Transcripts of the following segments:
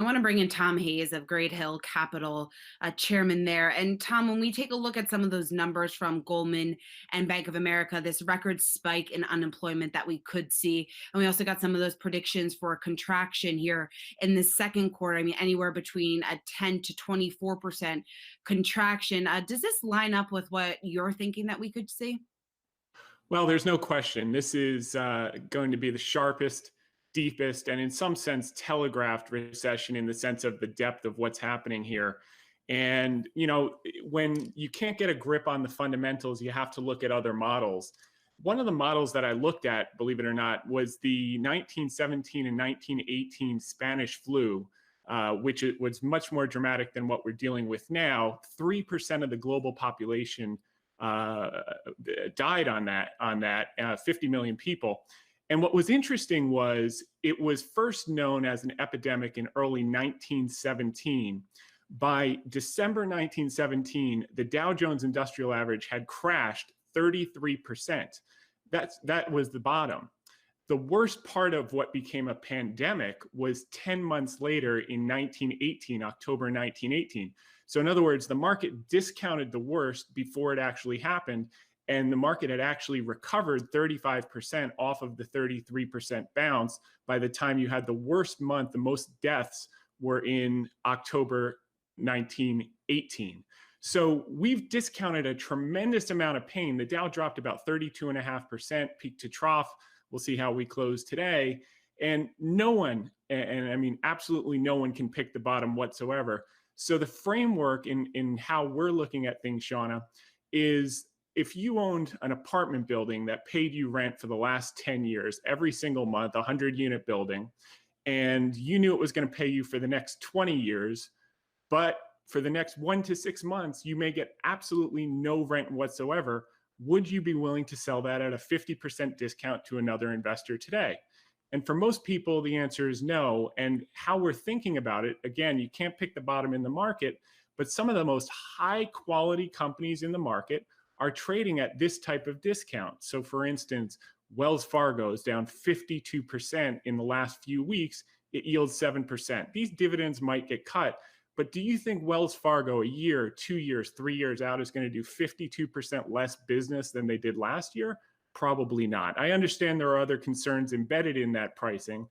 want to bring in Tom Hayes of Great Hill Capital, chairman there. And Tom, when we take a look at some of those numbers from Goldman and Bank of America, this record spike in unemployment that we could see, and we also got some of those predictions for a contraction here in the second quarter. I mean, anywhere between a 10 to 24% contraction. Does this line up with what you're thinking that we could see? Well, there's no question. This is going to be the sharpest, deepest, and in some sense telegraphed recession in the sense of the depth of what's happening here. And, when you can't get a grip on the fundamentals, you have to look at other models. One of the models that I looked at, believe it or not, was the 1917 and 1918 Spanish flu, which was much more dramatic than what we're dealing with now. 3% of the global population died on that 50 million people. And what was interesting was it was first known as an epidemic in early 1917. By December 1917, the Dow Jones Industrial Average had crashed 33%. That was the bottom. The worst part of what became a pandemic was 10 months later in 1918, October 1918. So in other words, the market discounted the worst before it actually happened, and the market had actually recovered 35% off of the 33% bounce by the time you had the worst month. The most deaths were in October 1918. So we've discounted a tremendous amount of pain. The Dow dropped about 32.5% peak to trough. We'll see how we close today. And no one, and I mean absolutely no one, can pick the bottom whatsoever. So the framework in how we're looking at things, Shauna, is if you owned an apartment building that paid you rent for the last 10 years, every single month, a 100-unit building, and you knew it was going to pay you for the next 20 years, but for the next 1 to 6 months, you may get absolutely no rent whatsoever. Would you be willing to sell that at a 50% discount to another investor today? And for most people, the answer is no. And how we're thinking about it, again, you can't pick the bottom in the market, but some of the most high quality companies in the market are trading at this type of discount. So for instance, Wells Fargo is down 52% in the last few weeks. It yields 7%. These dividends might get cut, but do you think Wells Fargo a year, 2 years, 3 years out is going to do 52% less business than they did last year? Probably not. I understand there are other concerns embedded in that pricing.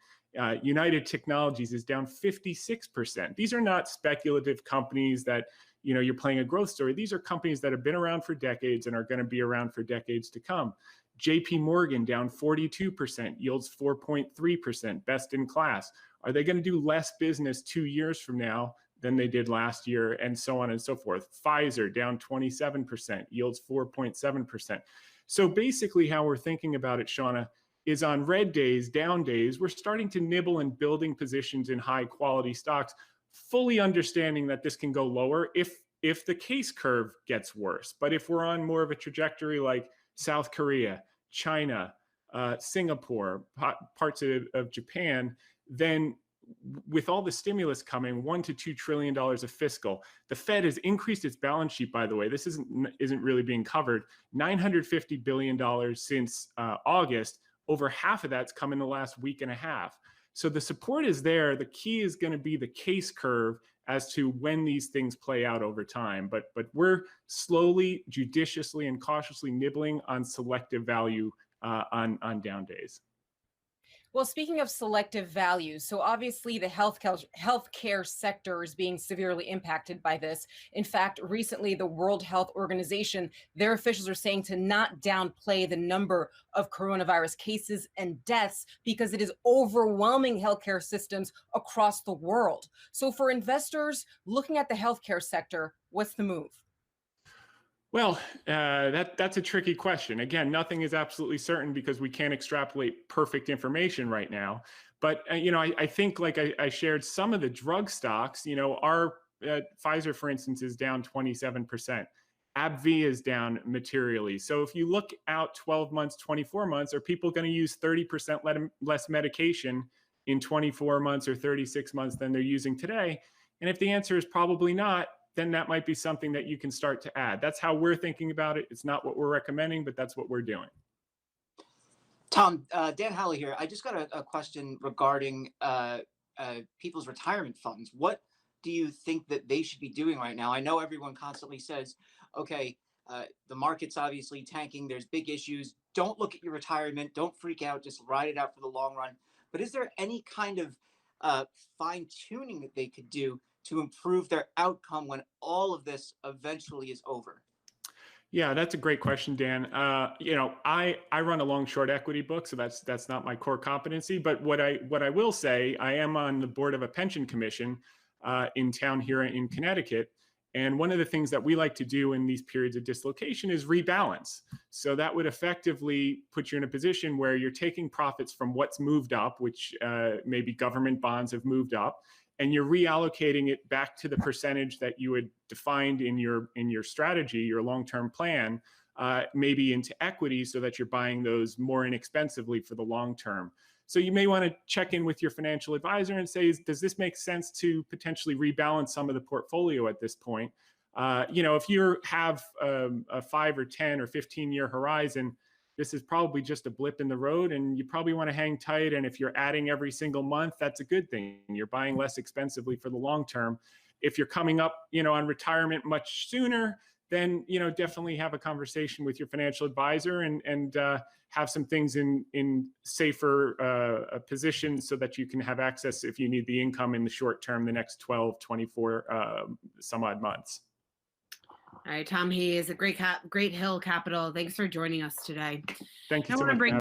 United Technologies is down 56%. These are not speculative companies that you're playing a growth story. These are companies that have been around for decades and are going to be around for decades to come. JP Morgan down 42%, yields 4.3%, best in class. Are they going to do less business 2 years from now than they did last year, and so on and so forth? Pfizer down 27%, yields 4.7%. So basically how we're thinking about it, Shauna, is on red days, down days, we're starting to nibble and building positions in high quality stocks, fully understanding that this can go lower if the case curve gets worse. But if we're on more of a trajectory like South Korea, China, Singapore, parts of Japan, then with all the stimulus coming, $1 to $2 trillion of fiscal, the Fed has increased its balance sheet. By the way, this isn't really being covered. $950 billion since August. Over half of that's come in the last week and a half. So the support is there. The key is going to be the case curve as to when these things play out over time. But we're slowly, judiciously, and cautiously nibbling on selective value on down days. Well, speaking of selective value, so obviously the healthcare sector is being severely impacted by this. In fact, recently the World Health Organization, their officials are saying to not downplay the number of coronavirus cases and deaths because it is overwhelming healthcare systems across the world. So for investors looking at the healthcare sector, what's the move? Well, that's a tricky question. Again, nothing is absolutely certain because we can't extrapolate perfect information right now. But, I think like I shared some of the drug stocks, our Pfizer, for instance, is down 27%. AbbVie is down materially. So if you look out 12 months, 24 months, are people going to use 30% less medication in 24 months or 36 months than they're using today? And if the answer is probably not, then that might be something that you can start to add. That's how we're thinking about it. It's not what we're recommending, but that's what we're doing. Tom, Dan Howley here. I just got a question regarding people's retirement funds. What do you think that they should be doing right now? I know everyone constantly says, okay, the market's obviously tanking. There's big issues. Don't look at your retirement. Don't freak out. Just ride it out for the long run. But is there any kind of fine tuning that they could do to improve their outcome when all of this eventually is over? Yeah, that's a great question, Dan. I run a long short equity book, so that's not my core competency. But what I will say, I am on the board of a pension commission in town here in Connecticut. And one of the things that we like to do in these periods of dislocation is rebalance. So that would effectively put you in a position where you're taking profits from what's moved up, which maybe government bonds have moved up, and you're reallocating it back to the percentage that you had defined in your strategy, your long-term plan, maybe into equity, so that you're buying those more inexpensively for the long term. So you may want to check in with your financial advisor and say, does this make sense to potentially rebalance some of the portfolio at this point? If you have a 5 or 10 or 15-year horizon, this is probably just a blip in the road, and you probably want to hang tight. And if you're adding every single month, that's a good thing. You're buying less expensively for the long term. If you're coming up, on retirement much sooner, then definitely have a conversation with your financial advisor and have some things in safer positions so that you can have access if you need the income in the short term, the next 12, 24 some odd months. All right, Tom, he is a Great Hill Capital. Thanks for joining us today. Thank you I so want to much. bring